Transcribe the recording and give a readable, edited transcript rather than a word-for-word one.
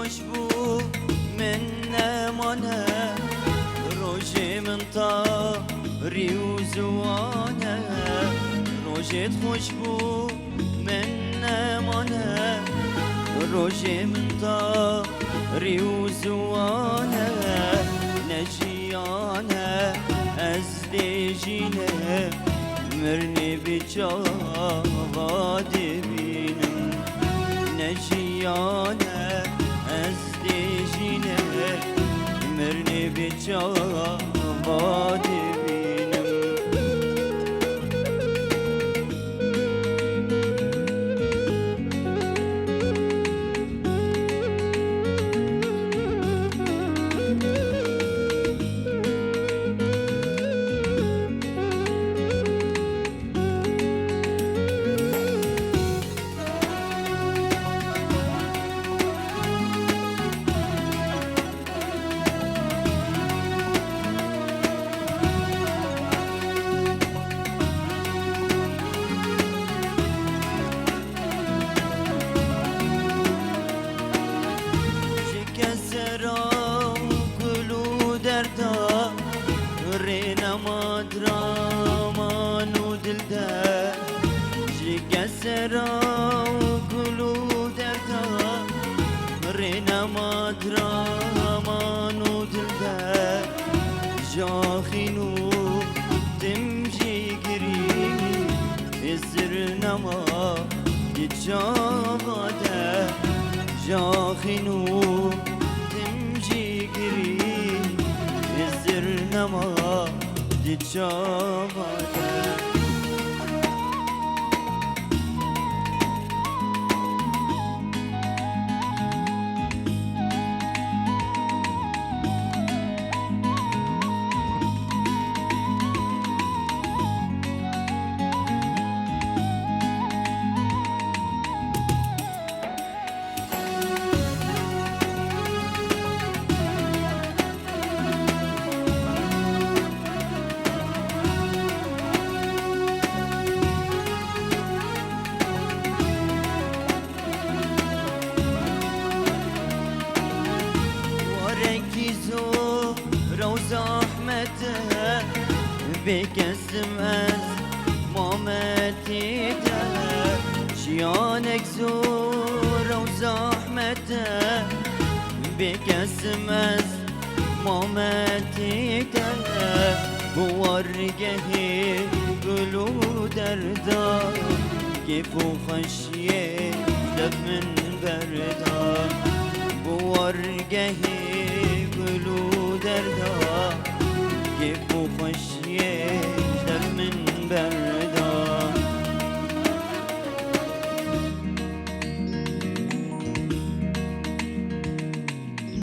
خوش بو من نمانه روژه من طاری و زوانه روژت خوش بو من نمانه روژه من طاری و زوانه نجیانه از دیجینه مرنی بچاوا دبینم نجیانه از دیجینه مرنی بچاوا دبینم رينا ما درامان ودلدا جكسرا وقلو دردا رينا ما درامان ودلدا جاخينو تمجي قريب الزرنا ما يتجاغدا جاخينو تمجي قريب الزرنا ما يتجاغدا زحمته بكسم از مامتي ده شيانك زور وزحمته بكسم از مامتي ده بورقه قلو دردا كيف خشيه دف من بردا بورقه